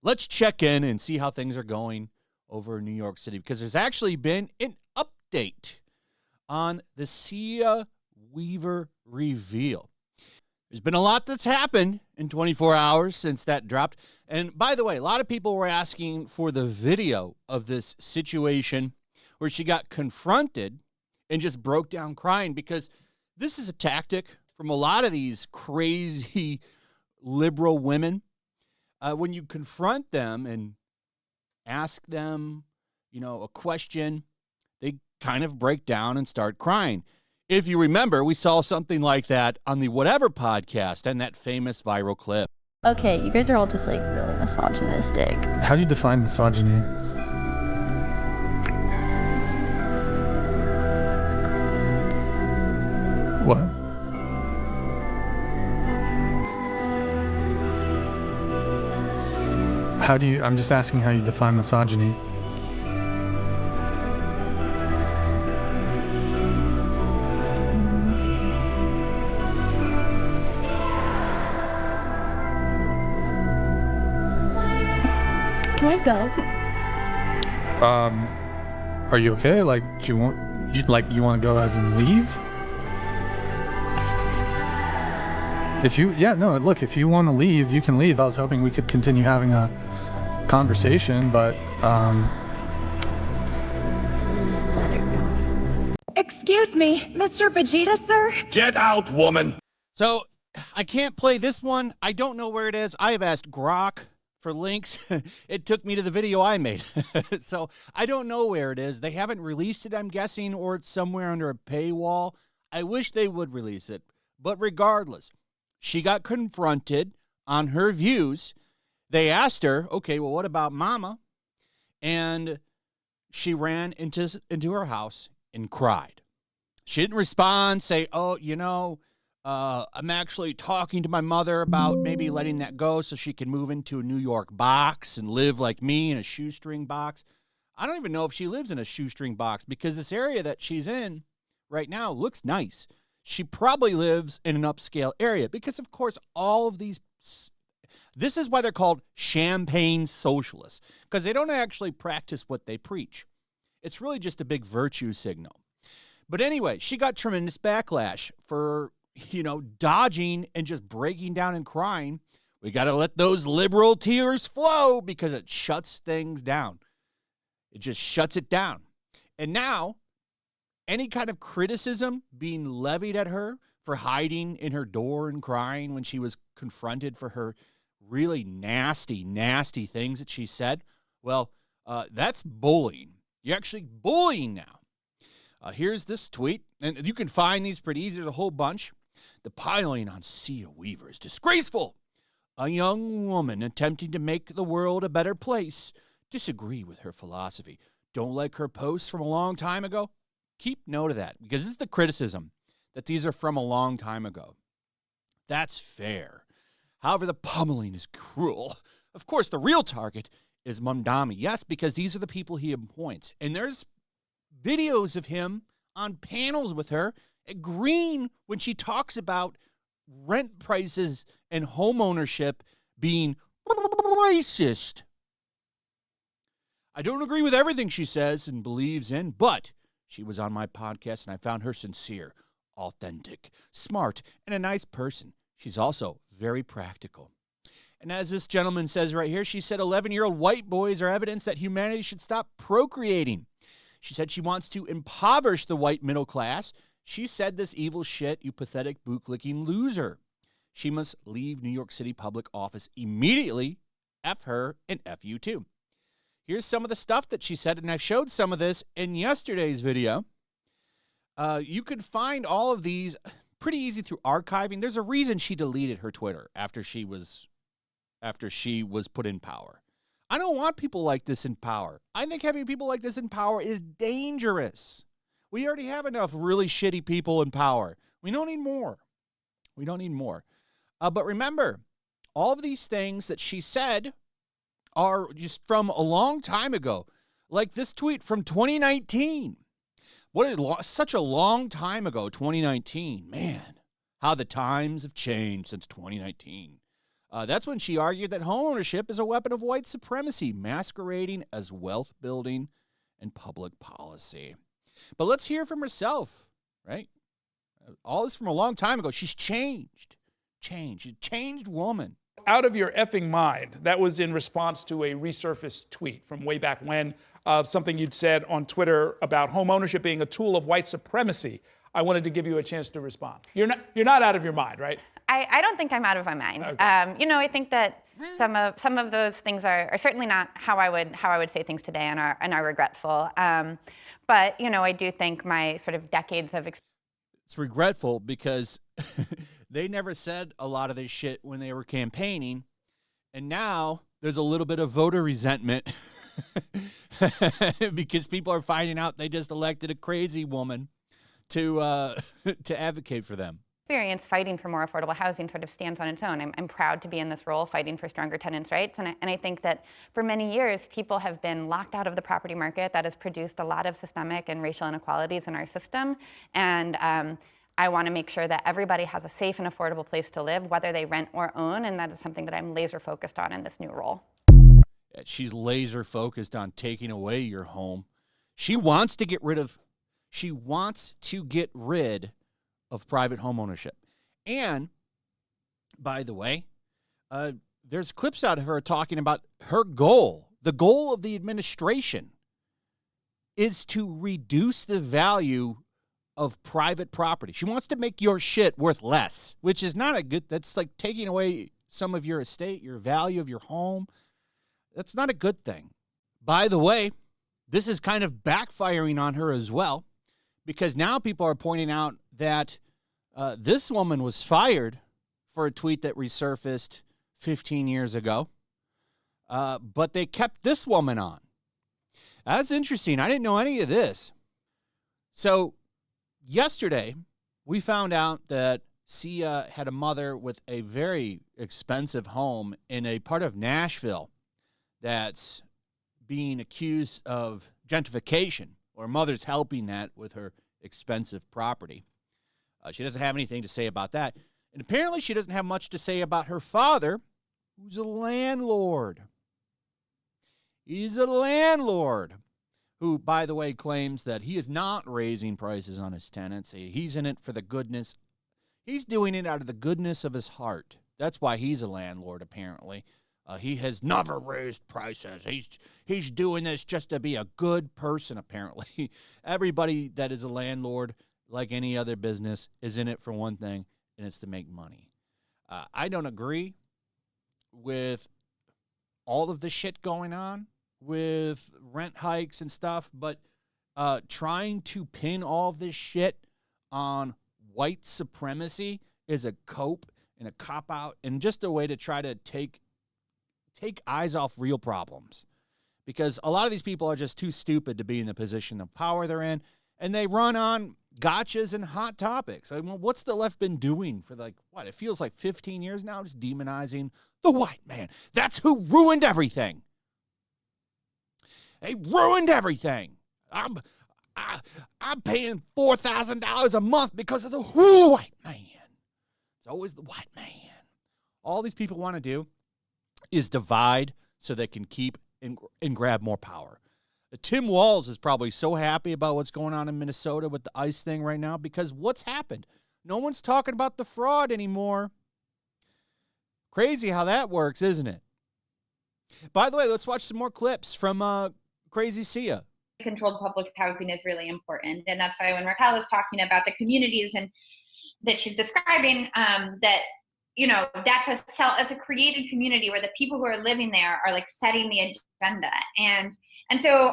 Let's check in and see how things are going over in New York City, because there's actually been an update on the Cea Weaver reveal. There's been a lot that's happened in 24 hours since that dropped. And by the way, a lot of people were asking for the video of this situation where she got confronted and just broke down crying, because this is a tactic from a lot of these crazy liberal women. When you confront them and ask them, a question, they kind of break down and start crying. If you remember, we saw something like that on the Whatever podcast and that famous viral clip. Okay, you guys are all just really misogynistic. How do you define misogyny? What? I'm just asking how you define misogyny. Can I go? Are you okay? Like, do you want to go as in leave? If you want to leave, you can leave. I was hoping we could continue having a conversation, but Excuse me, Mr. Vegeta, sir? Get out, woman! So I can't play this one. I don't know where it is. I have asked Grok for links. It took me to the video I made. So I don't know where it is. They haven't released it, I'm guessing, or it's somewhere under a paywall. I wish they would release it. But regardless, she got confronted on her views. They asked her, okay, well, what about Mama? And she ran into her house and cried. She didn't respond, say, I'm actually talking to my mother about maybe letting that go so she can move into a New York box and live like me in a shoestring box. I don't even know if she lives in a shoestring box, because this area that she's in right now looks nice. She probably lives in an upscale area because, of course, all of these, this is why they're called champagne socialists, because they don't actually practice what they preach. It's really just a big virtue signal. But anyway, she got tremendous backlash for, dodging and just breaking down and crying. We got to let those liberal tears flow because it shuts things down. It just shuts it down. And now, any kind of criticism being levied at her for hiding in her door and crying when she was confronted for her really nasty, nasty things that she said, well, that's bullying. You're actually bullying now. Here's this tweet, and you can find these pretty easy. There's a whole bunch. The piling on Cea Weaver is disgraceful. A young woman attempting to make the world a better place. Disagree with her philosophy. Don't like her posts from a long time ago. Keep note of that, because this is the criticism, that these are from a long time ago. That's fair. However, the pummeling is cruel. Of course, the real target is Mamdani. Yes, because these are the people he appoints. And there's videos of him on panels with her agreeing when she talks about rent prices and home ownership being racist. I don't agree with everything she says and believes in, but she was on my podcast and I found her sincere, authentic, smart, and a nice person. She's also very practical. And as this gentleman says right here, she said 11-year-old white boys are evidence that humanity should stop procreating. She said she wants to impoverish the white middle class. She said this evil shit, you pathetic boot-licking loser. She must leave New York City public office immediately. F her and F you too. Here's some of the stuff that she said, and I showed some of this in yesterday's video. You can find all of these pretty easy through archiving. There's a reason she deleted her Twitter after she was put in power. I don't want people like this in power. I think having people like this in power is dangerous. We already have enough really shitty people in power. We don't need more. But remember, all of these things that she said are just from a long time ago, like this tweet from 2019. Such a long time ago, 2019. Man, how the times have changed since 2019. That's when she argued that homeownership is a weapon of white supremacy, masquerading as wealth building and public policy. But let's hear from herself, right? All this from a long time ago. She's changed. She's a changed woman. Out of your effing mind. That was in response to a resurfaced tweet from way back when, something you'd said on Twitter about home ownership being a tool of white supremacy. I wanted to give you a chance to respond. You're not out of your mind, right? I don't think I'm out of my mind. Okay. I think that some of those things are certainly not how I would say things today and are regretful. But I do think my sort of decades of experience. It's regretful because they never said a lot of this shit when they were campaigning, and now there's a little bit of voter resentment because people are finding out they just elected a crazy woman to advocate for them. Experience fighting for more affordable housing sort of stands on its own. I'm proud to be in this role fighting for stronger tenants' rights, and I think that for many years people have been locked out of the property market. That has produced a lot of systemic and racial inequalities in our system, and I want to make sure that everybody has a safe and affordable place to live, whether they rent or own, and that is something that I'm laser focused on in this new role. She's laser focused on taking away your home. She wants to get rid of private home ownership. And, by the way, there's clips out of her talking about her goal. The goal of the administration is to reduce the value of private property. She wants to make your shit worth less, which is not a good, that's like taking away some of your estate, your value of your home. That's not a good thing. By the way, this is kind of backfiring on her as well, because now people are pointing out that this woman was fired for a tweet that resurfaced 15 years ago, but they kept this woman on. That's interesting. I didn't know any of this. So yesterday, we found out that Cea had a mother with a very expensive home in a part of Nashville that's being accused of gentrification, or mother's helping that with her expensive property. She doesn't have anything to say about that. And apparently she doesn't have much to say about her father, who's a landlord. He's a landlord who, by the way, claims that he is not raising prices on his tenants. He's in it for the goodness. He's doing it out of the goodness of his heart. That's why he's a landlord, apparently. He has never raised prices. He's doing this just to be a good person, apparently. Everybody that is a landlord, like any other business, is in it for one thing, and it's to make money. I don't agree with all of the shit going on with rent hikes and stuff, but trying to pin all of this shit on white supremacy is a cope and a cop-out and just a way to try to take eyes off real problems. Because a lot of these people are just too stupid to be in the position of power they're in, and they run on gotchas and hot topics. I mean, what's the left been doing for, it feels like 15 years now, just demonizing the white man. That's who ruined everything. They ruined everything. I'm paying $4,000 a month because of the white man. It's always the white man. All these people want to do is divide so they can keep and grab more power. Tim Walz is probably so happy about what's going on in Minnesota with the ICE thing right now because what's happened? No one's talking about the fraud anymore. Crazy how that works, isn't it? By the way, let's watch some more clips from Crazy Cea. Controlled public housing is really important, and that's why when Raquel is talking about the communities and that she's describing, that that's a created community where the people who are living there are setting the agenda, and so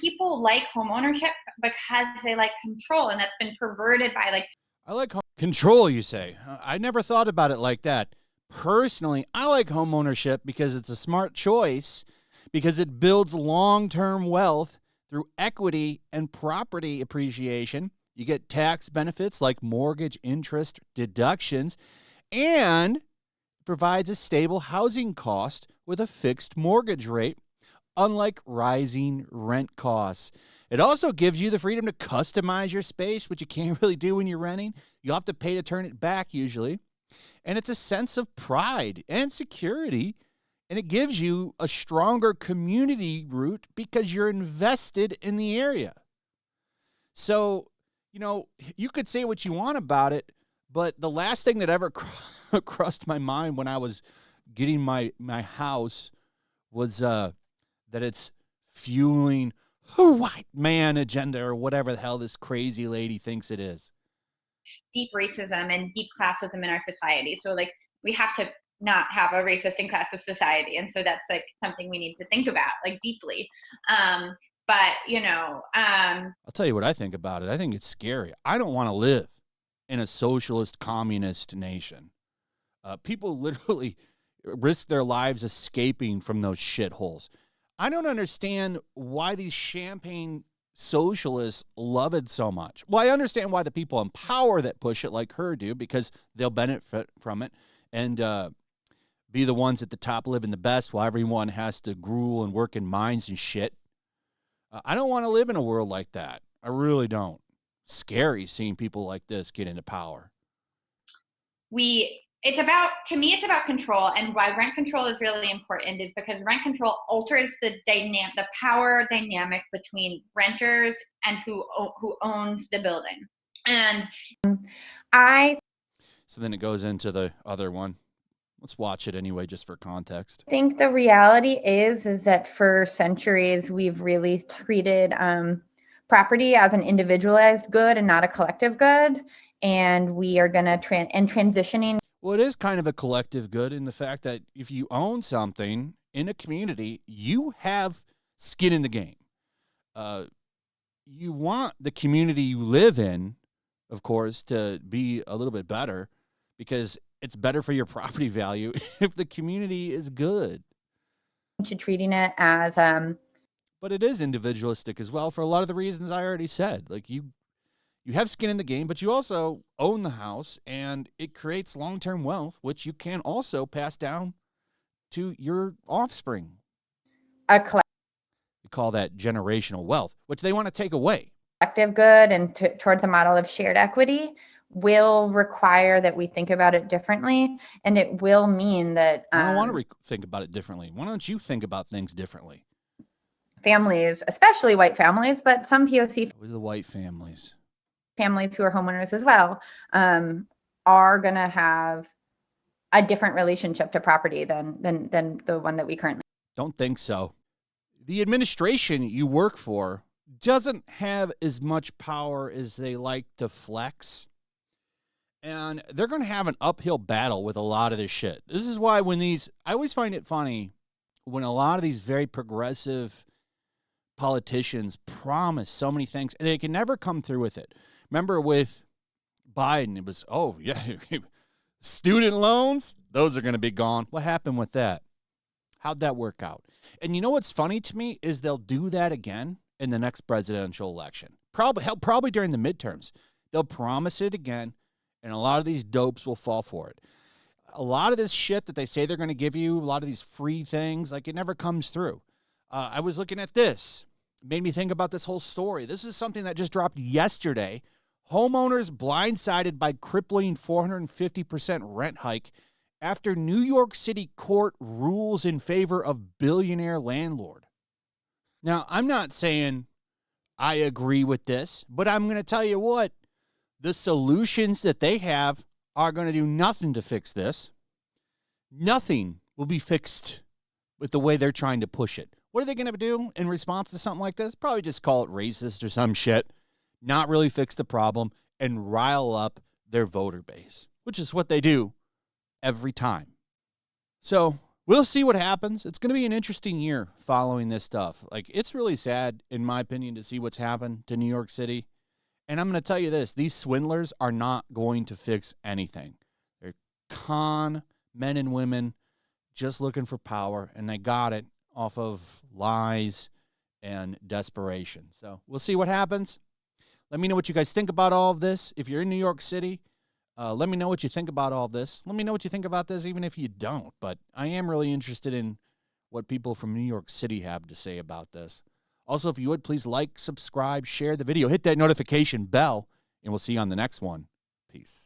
people like home ownership because they like control, and that's been perverted by I like control, you say. I never thought about it like that. Personally, I like home ownership because it's a smart choice, because it builds long-term wealth through equity and property appreciation. You get tax benefits like mortgage interest deductions, and provides a stable housing cost with a fixed mortgage rate, unlike rising rent costs. It also gives you the freedom to customize your space, which you can't really do when you're renting. You'll have to pay to turn it back usually. And it's a sense of pride and security. And it gives you a stronger community root because you're invested in the area. So, you know, you could say what you want about it, but the last thing that ever crossed my mind when I was getting my house was that it's fueling a white man agenda or whatever the hell this crazy lady thinks it is. Deep racism and deep classism in our society. So like we have to not have a racist and classist society. And so that's like something we need to think about like deeply. But, you know, I'll tell you what I think about it. I think it's scary. I don't want to live in a socialist communist nation. People literally risk their lives escaping from those shitholes. I don't understand why these champagne socialists love it so much. Well, I understand why the people in power that push it like her do, because they'll benefit from it and be the ones at the top living the best while everyone has to gruel and work in mines and shit. I don't want to live in a world like that. I really don't. Scary seeing people like this get into power. To me, it's about control, and why rent control is really important is because rent control alters the power dynamic between renters and who owns the building. And So then it goes into the other one. Let's watch it anyway, just for context. I think the reality is that for centuries we've really treated property as an individualized good and not a collective good, and we are going to transitioning. Well, it is kind of a collective good in the fact that if you own something in a community, you have skin in the game. You want the community you live in, of course, to be a little bit better because it's better for your property value if the community is good. To treating it as But it is individualistic as well for a lot of the reasons I already said. Like you have skin in the game, but you also own the house, and it creates long-term wealth, which you can also pass down to your offspring. We call that generational wealth, which they want to take away. Collective good and towards a model of shared equity will require that we think about it differently, and it will mean that I don't want to think about it differently. Why don't you think about things differently? Families, especially white families, but some POC The white families who are homeowners as well, are going to have a different relationship to property than the one that we currently. Don't think so. The administration you work for doesn't have as much power as they like to flex. And they're going to have an uphill battle with a lot of this shit. This is why I always find it funny when a lot of these very progressive politicians promise so many things and they can never come through with it. Remember with Biden, it was, oh, yeah, student loans, those are going to be gone. What happened with that? How'd that work out? And you know what's funny to me is they'll do that again in the next presidential election. Probably during the midterms. They'll promise it again, and a lot of these dopes will fall for it. A lot of this shit that they say they're going to give you, a lot of these free things, like it never comes through. I was looking at this. It made me think about this whole story. This is something that just dropped yesterday. Homeowners blindsided by crippling 450% rent hike after New York City court rules in favor of billionaire landlord. Now, I'm not saying I agree with this, but I'm going to tell you what. The solutions that they have are going to do nothing to fix this. Nothing will be fixed with the way they're trying to push it. What are they going to do in response to something like this? Probably just call it racist or some shit, not really fix the problem, and rile up their voter base, which is what they do every time. So we'll see what happens. It's going to be an interesting year following this stuff. Like, it's really sad, in my opinion, to see what's happened to New York City. And I'm going to tell you this, these swindlers are not going to fix anything. They're con men and women just looking for power, and they got it off of lies and desperation. So we'll see what happens. Let me know what you guys think about all of this. If you're in New York City, let me know what you think about all this. Let me know what you think about this, even if you don't. But I am really interested in what people from New York City have to say about this. Also, if you would, please like, subscribe, share the video, hit that notification bell, and we'll see you on the next one. Peace.